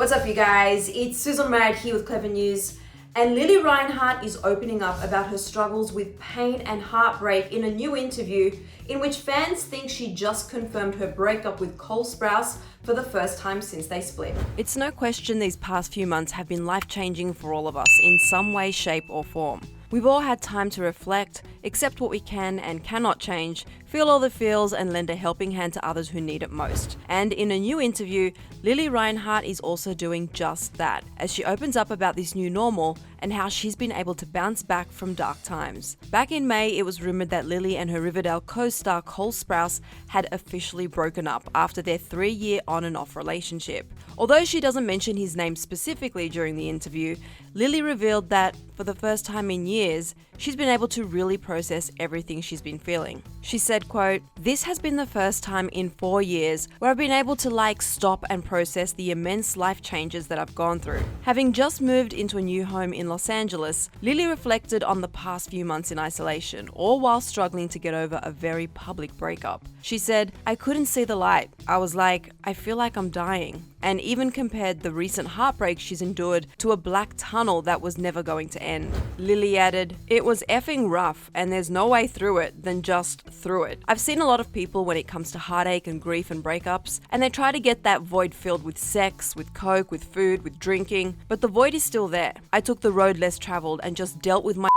What's up, you guys? It's Sussan Mourad here with Clevver News. And Lili Reinhart is opening up about her struggles with pain and heartbreak in a new interview in which fans think she just confirmed her breakup with Cole Sprouse for the first time since they split. It's no question these past few months have been life-changing for all of us in some way, shape or form. We've all had time to reflect, accept what we can and cannot change, feel all the feels and lend a helping hand to others who need it most. And in a new interview, Lili Reinhart is also doing just that, as she opens up about this new normal and how she's been able to bounce back from dark times. Back in May, it was rumored that Lili and her Riverdale co-star Cole Sprouse had officially broken up after their 3-year on and off relationship. Although she doesn't mention his name specifically during the interview, Lili revealed that, for the first time in years, she's been able to really process everything she's been feeling. She said, quote, "This has been the first time in 4 years where I've been able to stop and process the immense life changes that I've gone through." Having just moved into a new home in Los Angeles, Lili reflected on the past few months in isolation, all while struggling to get over a very public breakup. She said, "I couldn't see the light. I was like, I feel like I'm dying." And even compared the recent heartbreak she's endured to a black tunnel that was never going to end. Lili added, "It was effing rough and there's no way through it than just through it. I've seen a lot of people when it comes to heartache and grief and breakups, and they try to get that void filled with sex, with coke, with food, with drinking, but the void is still there. I took the road less traveled and just dealt with my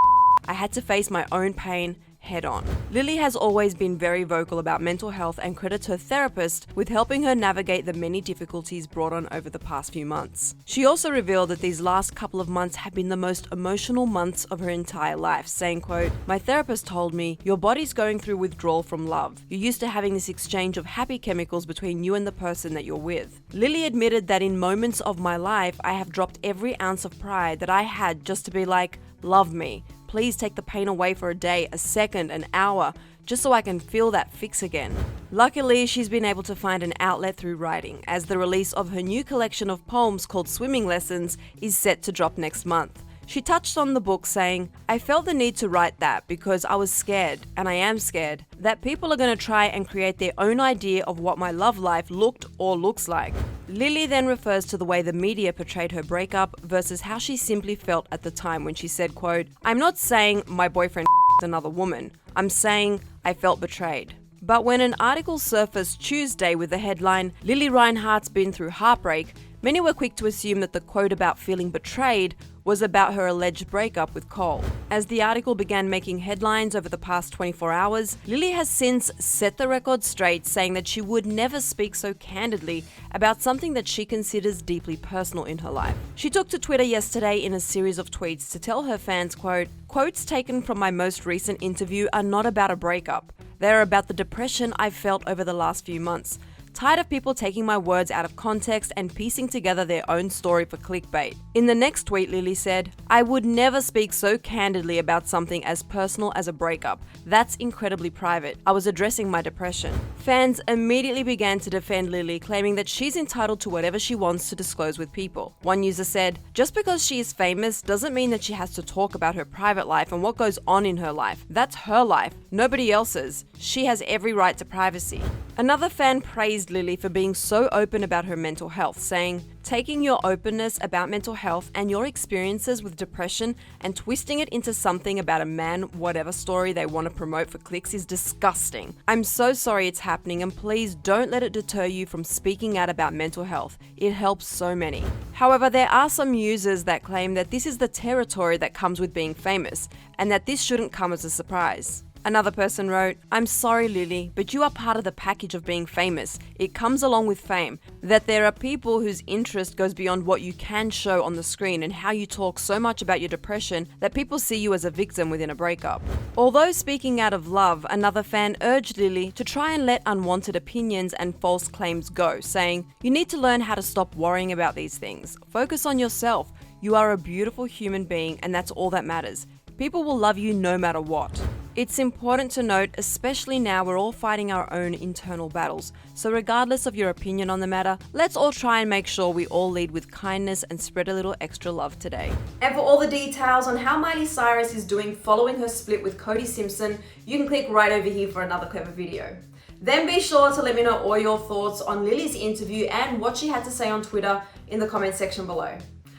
I had to face my own pain head on." Lili has always been very vocal about mental health and credits her therapist with helping her navigate the many difficulties brought on over the past few months. She also revealed that these last couple of months have been the most emotional months of her entire life, saying, quote, "My therapist told me, your body's going through withdrawal from love. You're used to having this exchange of happy chemicals between you and the person that you're with." Lili admitted that in moments of my life, I have dropped every ounce of pride that I had just to be like, "Love me. Please take the pain away for a day, a second, an hour, just so I can feel that fix again." Luckily, she's been able to find an outlet through writing, as the release of her new collection of poems called Swimming Lessons is set to drop next month. She touched on the book saying, "I felt the need to write that because I was scared, and I am scared, that people are going to try and create their own idea of what my love life looked or looks like." Lili then refers to the way the media portrayed her breakup versus how she simply felt at the time when she said, quote, "I'm not saying my boyfriend another woman. I'm saying I felt betrayed." But when an article surfaced Tuesday with the headline, "Lili Reinhart's been through heartbreak," many were quick to assume that the quote about feeling betrayed was about her alleged breakup with Cole. As the article began making headlines over the past 24 hours, Lili has since set the record straight, saying that she would never speak so candidly about something that she considers deeply personal in her life. She took to Twitter yesterday in a series of tweets to tell her fans, quote, "Quotes taken from my most recent interview are not about a breakup. They're about the depression I've felt over the last few months. Tired of people taking my words out of context and piecing together their own story for clickbait." In the next tweet, Lili said, "I would never speak so candidly about something as personal as a breakup. That's incredibly private. I was addressing my depression." Fans immediately began to defend Lili, claiming that she's entitled to whatever she wants to disclose with people. One user said, "Just because she is famous doesn't mean that she has to talk about her private life and what goes on in her life. That's her life, nobody else's. She has every right to privacy." Another fan praised Lili for being so open about her mental health, saying, "Taking your openness about mental health and your experiences with depression and twisting it into something about a man, whatever story they want to promote for clicks, is disgusting. I'm so sorry it's happening, and please don't let it deter you from speaking out about mental health. It helps so many." However, there are some users that claim that this is the territory that comes with being famous, and that this shouldn't come as a surprise. Another person wrote, "I'm sorry, Lili, but you are part of the package of being famous. It comes along with fame. That there are people whose interest goes beyond what you can show on the screen and how you talk so much about your depression that people see you as a victim within a breakup." Although speaking out of love, another fan urged Lili to try and let unwanted opinions and false claims go, saying, "You need to learn how to stop worrying about these things. Focus on yourself. You are a beautiful human being, and that's all that matters. People will love you no matter what." It's important to note, especially now we're all fighting our own internal battles, so regardless of your opinion on the matter, let's all try and make sure we all lead with kindness and spread a little extra love today. And for all the details on how Miley Cyrus is doing following her split with Cody Simpson, you can click right over here for another Clevver video. Then be sure to let me know all your thoughts on Lili's interview and what she had to say on Twitter in the comment section below.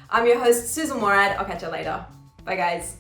I'm your host, Sussan Mourad. I'll catch you later. Bye guys.